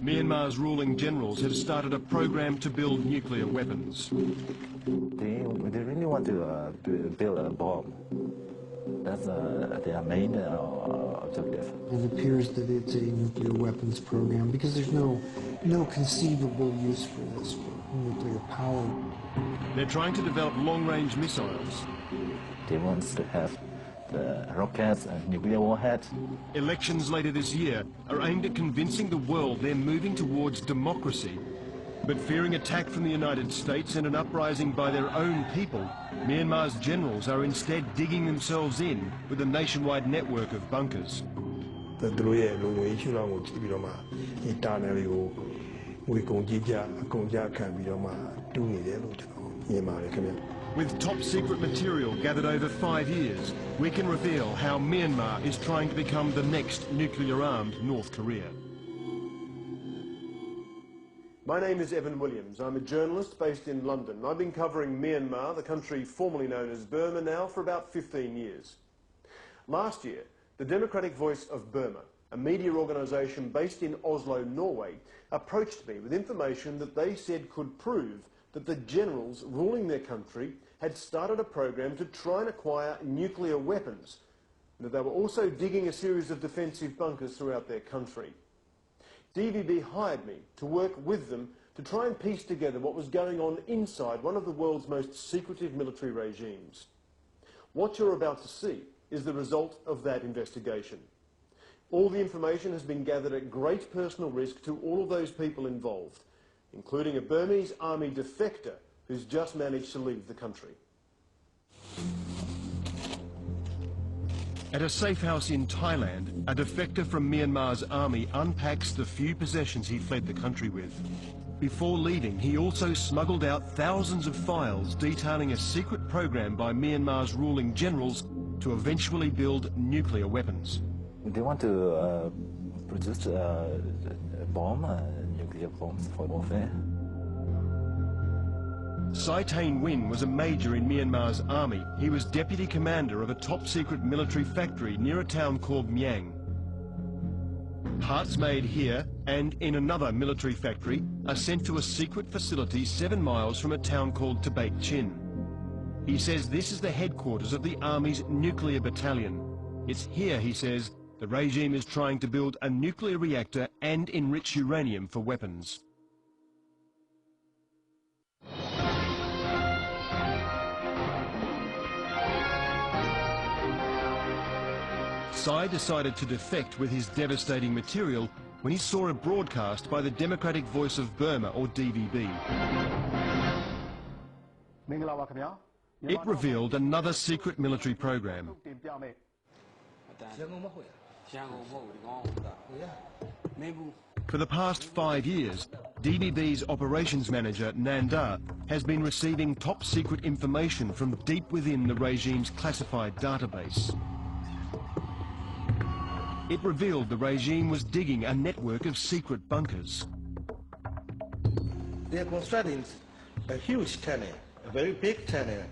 Myanmar's ruling generals have started a program to build nuclear weapons. They really want to build a bomb. That's their main objective. It appears that it's a nuclear weapons program because there's no conceivable use for this for nuclear power. They're trying to develop long-range missiles. They want to have the rockets and nuclear warheads. Elections later this year are aimed at convincing the world they're moving towards democracy. But fearing attack from the United States and an uprising by their own people, Myanmar's generals are instead digging themselves in with a nationwide network of bunkers. With top-secret material gathered over 5 years, we can reveal how Myanmar is trying to become the next nuclear-armed North Korea. My name is Evan Williams. I'm a journalist based in London. I've been covering Myanmar, the country formerly known as Burma, now for about 15 years. Last year, the Democratic Voice of Burma, a media organisation based in Oslo, Norway, approached me with information that they said could prove that the generals ruling their country had started a program to try and acquire nuclear weapons, and that they were also digging a series of defensive bunkers throughout their country. DVB hired me to work with them to try and piece together what was going on inside one of the world's most secretive military regimes. What you're about to see is the result of that investigation. All the information has been gathered at great personal risk to all of those people involved, including a Burmese army defector who's just managed to leave the country. At a safe house in Thailand, a defector from Myanmar's army unpacks the few possessions he fled the country with. Before leaving, he also smuggled out thousands of files detailing a secret program by Myanmar's ruling generals to eventually build nuclear weapons. They want to produce a bomb, nuclear bombs for warfare. Saitain Win was a major in Myanmar's army. He was deputy commander of a top-secret military factory near a town called Myang. Parts made here and in another military factory are sent to a secret facility 7 miles from a town called Tabate Chin. He says this is the headquarters of the army's nuclear battalion. It's here, he says, the regime is trying to build a nuclear reactor and enrich uranium for weapons. Sai decided to defect with his devastating material when he saw a broadcast by the Democratic Voice of Burma, or DVB. It revealed another secret military program. For the past 5 years, DVB's operations manager, Nanda, has been receiving top-secret information from deep within the regime's classified database. It revealed the regime was digging a network of secret bunkers. They are constructing a huge tunnel, a very big tunnel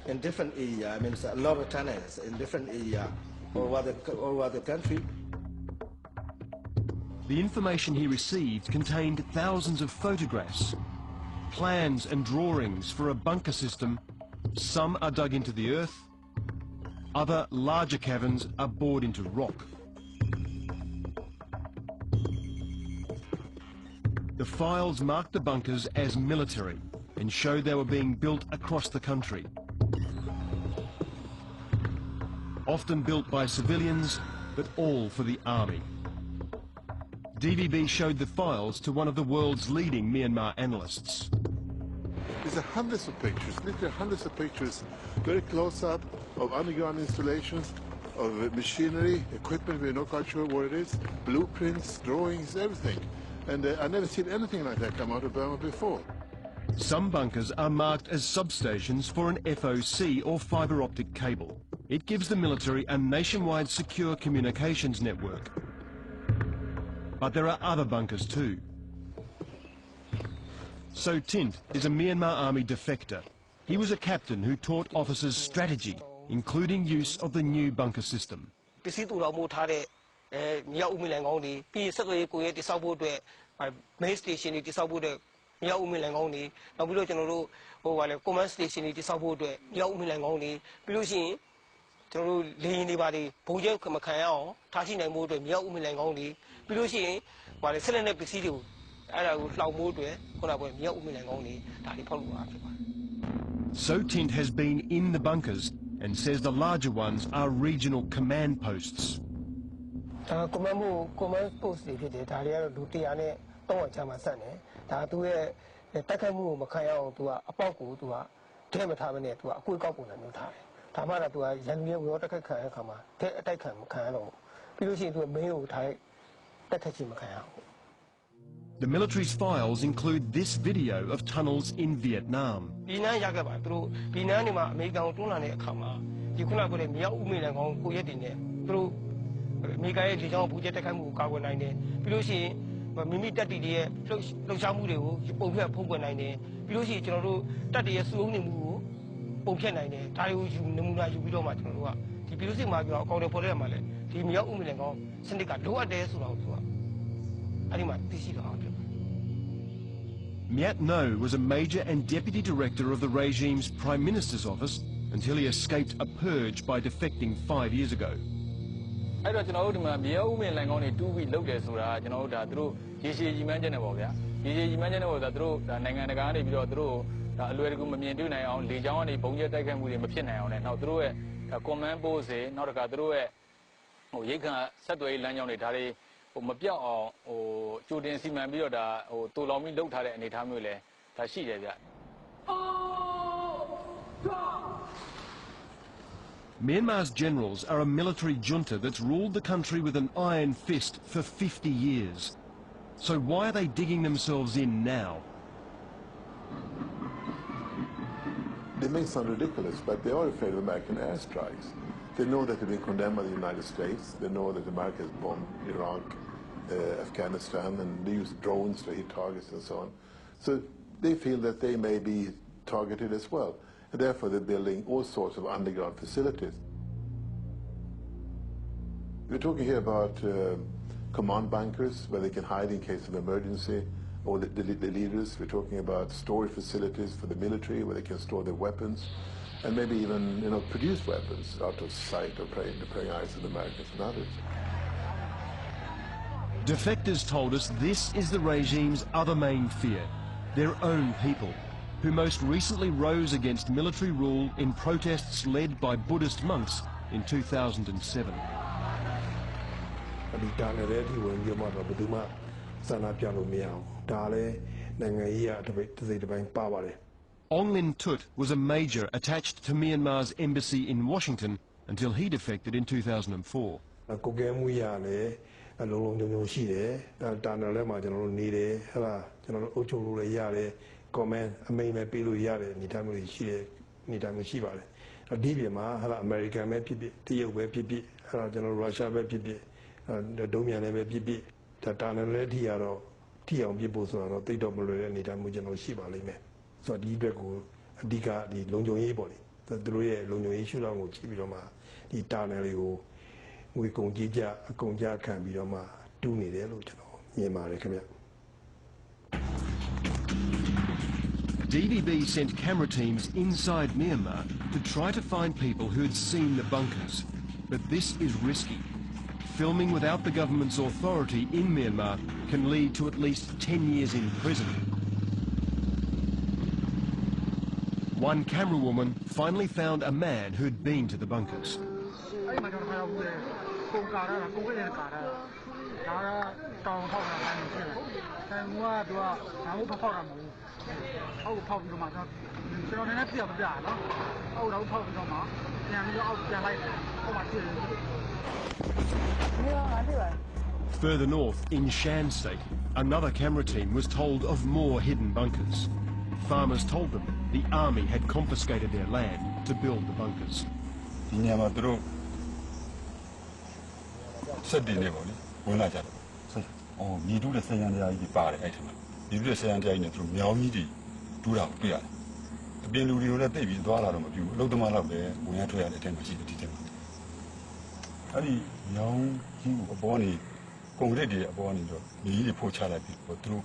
in different areas. I mean, a lot of tunnels in different areas all over the country. The information he received contained thousands of photographs, plans and drawings for a bunker system. Some are dug into the earth, other larger caverns are bored into rock. The files marked the bunkers as military and showed they were being built across the country. Often built by civilians, but all for the army. DVB showed the files to one of the world's leading Myanmar analysts. There's hundreds of pictures, literally hundreds of pictures, very close up of underground installations, of machinery, equipment, we're not quite sure what it is, blueprints, drawings, everything. And I've never seen anything like that come out of Burma before. Some bunkers are marked as substations for an FOC, or fibre optic cable. It gives the military a nationwide secure communications network. But there are other bunkers too. So Tint is a Myanmar army defector. He was a captain who taught officers strategy, including use of the new bunker system. မြောက်ဦးမီလန်ကောင်းတွေပြီးဆက်သွယ်ရေးကိုရဲတိစောက်ဖို့အတွက် main station တွေတိစောက်ဖို့အတွက်မြောက်ဦးမီလန်ကောင်းတွေနောက်ပြီးတော့ကျွန်တော်တို့command station တွေတိစောက်ဖို့အတွက်မြောက်ဦးမီလန်ကောင်းတွေပြီးလို့ရှိရင်ကျွန်တော်တို့လေရင်တွေပါတယ်ဘုံကျဲမခံရအောင်ထားရှိနိုင်မှုအတွက်မြောက်ဦးမီလန်ကောင်းတွေပြီးလို့ရှိရင်ဆက်လက်တဲ့ပစ္စည်းတွေကိုအဲ့ဒါကိုလှောင်မှုအတွက်ခုနကပြောမြောက်ဦးမီလန်ကောင်းတွေဒါတွေဖောက်လို့အားဖြစ်ပါတယ် So Tint has been in the bunkers and says the larger ones are regional command posts. command post တွေဖြစ်တယ်ဒါတွေကတော့လူ100နဲ့300ချမ်းမှာဆက်နေဒါသူရဲ့တက်ခတ်မှုကိုမခံရအောင်သူကအပေါက်ကိုသူကထဲမထားဘဲနဲ့သူကအကွေးကောက်ပုံစံမျိုးထားတယ်ဒါမှတော့သူကရန်ကြီးဝေါ်တက်ခတ်ခံရခါမှာထဲအတိုက်ခံမခံရတော့ပြီးလို့ရှိရင်သူကမင်းကိုထားတက်ခတ်ချင်းမခံရအောင် The military's files include this video of tunnels in Vietnam. ဒီနန်းရခဲ့ပါသူတို့ဒီနန်းတွေမှာအမေရိကန်ကိုတွန်းလှန်တဲ့အခါမှာဒီခုနကပြောတဲ့မြောက်ဦးမီလန်ကောင်းကိုရက်တင်နေသူတို့အမေရိကန်ရဲ့ဒီကြောင့်ဘူကျက်တက်ခိုက်မှုကိုကာကွယ်နိုင်တယ်ပြီးလို့ရှိရင်မိမိတပ်တီတွေရဲ့လှုပ်ရှားမှုတွေကိုပုံဖြတ်ဖုံးကွယ်နိုင်တယ်ပြီးလို့ရှိရင်ကျွန်တော်တို့တပ်တွေရဲ့စုအုံနေမှုကိုပုံဖြတ်နိုင်တယ်ဒါတွေကိုယူနမူနာယူပြီးတော့မှကျွန်တော်တို့ကဒီပြည်သူစစ်မှာပြောအကောင့်တွေပေါ်တဲ့မှာလဲဒီမြောက်ဦးမီလန်ကောင်းစနစ်ကလိုအပ်တယ်ဆိုတော့သူကအဲ့ဒီမှာသိရှိတော့ဖြစ် Myat No was a major and deputy director of the regime's Prime Minister's office until he escaped a purge by defecting 5 years ago. အဲ့တော့ကျွန်တော်တို့ဒီမှာမြေဦးမင်းလန်ကောင်းတွေတူးပြီးလုပ်တယ်ဆိုတာကျွန်တော်တို့ဒါသူတို့ရေရှည်ကြီးမှန်းချက်နဲ့ပေါ့ဗျာရေရှည်ကြီးမှန်းချက်နဲ့ပေါ့ဒါသူတို့ဒါနိုင်ငံတကာကနေပြီးတော့သူတို့ဒါအလွယ်တကူမမြင်တွေ့နိုင်အောင်လေကြောင်းကနေဘုံကျဲတိုက်ခိုက်မှုတွေမဖြစ်နိုင်အောင်နဲ့နောက်သူတို့ရဲ့ command post တွေနောက်တစ်ခါသူတို့ရဲ့ရိတ်ခါဆက်သွယ်ရေးလမ်းကြောင်းတွေဒါတွေမပြောက်အောင်ကြိုတင်စီမံပြီးတော့ဒါတူလောင်ပြီးလုပ်ထားတဲ့အနေအထားမျိုးလဲဒါရှိတယ်ဗျ Myanmar's generals are a military junta that's ruled the country with an iron fist for 50 years. So why are they digging themselves in now? They may sound ridiculous, but they are afraid of American airstrikes. They know that they've been condemned by the United States. They know that America has bombed Iraq, Afghanistan, and they use drones to hit targets and so on. So they feel that they may be targeted as well. And therefore they're building all sorts of underground facilities. We're talking here about command bunkers where they can hide in case of emergency, or the leaders. We're talking about storage facilities for the military where they can store their weapons, and maybe even produce weapons out of sight or the praying eyes of the Americans and others. Defectors told us this is the regime's other main fear, their own people, who most recently rose against military rule in protests led by Buddhist monks in 2007. Ong Lin Tut was a major attached to Myanmar's embassy in Washington until he defected in 2004. comment အမိန်ပဲပေးလို့ရတယ်နေထိုင်မှုတွေရှိတယ်နေထိုင်မှုရှိပါတယ်။ဒီပြည်မှာအမေရိကန်ပဲဖြစ်ဖြစ်တရုတ်ပဲဖြစ်ဖြစ်ကျွန်တော်ရုရှားပဲဖြစ်ဖြစ်ဒုံးမြန်လည်းပဲဖြစ်ဖြစ်တာနယ်လည်းထိရတော့ထိအောင်ပြဖို့ဆိုတော့တိတ်တော့မလွယ်တဲ့နေထိုင်မှုကျွန်တော်ရှိပါလိမ့်မယ်။ဆိုတော့ဒီအတွက်ကိုအဓိကဒီလုံခြုံရေးပေါ့လေ။သူတို့ရဲ့လုံခြုံရေးရှုထောင့်ကိုကြည့်ပြီးတော့မှဒီတာနယ်တွေကိုငွေကုန်ကြီးကြအကုန်ကြခံပြီးတော့မှတူးနေတယ်လို့ကျွန်တော်မြင်ပါတယ်ခင်ဗျ။ DVB sent camera teams inside Myanmar to try to find people who had seen the bunkers. But this is risky. Filming without the government's authority in Myanmar can lead to at least 10 years in prison. One camerawoman finally found a man who'd been to the bunkers. Further north, in Shan State, another camera team was told of more hidden bunkers. Farmers told them the army had confiscated their land to build the bunkers. အဲ့ဒီညောင်းကြီးအပေါ်နေကွန်ကရစ်တွေအပေါ်နေတော့မြေကြီးတွေပို့ချလိုက်ပြီးတော့သူတို့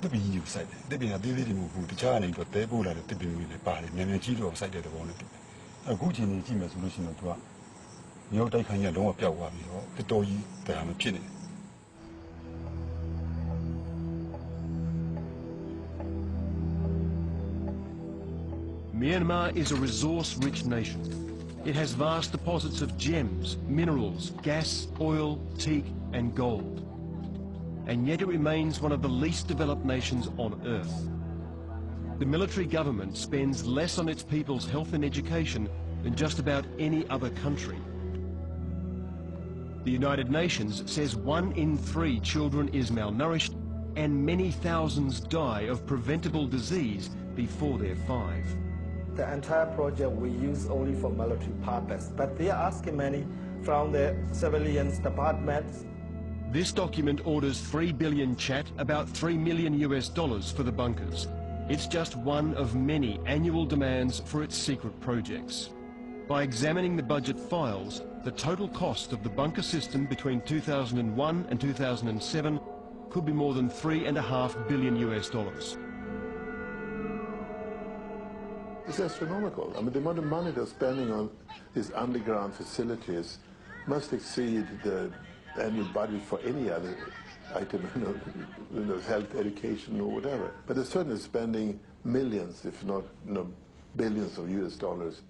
တစ်ပင်ကြီးကိုစိုက်တယ်တစ်ပင်ကသေးသေးတွေမဟုတ်ဘူးတခြားကနေတော့တဲပို့လာတဲ့တစ်ပင်တွေလည်းပါတယ်မြန်မြန်ကြီးတော့စိုက်တဲ့သဘောနဲ့တူတယ်အခုချိန်ကြီးကြည့်မယ်ဆိုလို့ရှိရင်တော့သူကမြောက်တိုက်ခိုင်းရလုံးဝပျောက်သွားပြီးတော့တော်ကြီးတရားမဖြစ်နေ Myanmar is a resource-rich nation. It has vast deposits of gems, minerals, gas, oil, teak and gold. And yet it remains one of the least developed nations on earth. The military government spends less on its people's health and education than just about any other country. The United Nations says 1 in 3 children is malnourished and many thousands die of preventable disease before they're 5. The entire project we use only for military purpose, but they are asking money from the civilian departments. This document orders 3 billion kyat, about $3 million for the bunkers. It's just one of many annual demands for its secret projects. By examining the budget files, the total cost of the bunker system between 2001 and 2007 could be more than $3.5 billion. It's astronomical. I mean, the amount of money they're spending on these underground facilities must exceed the annual budget for any other item, health, education, or whatever. But they're certainly spending millions, if not billions of US dollars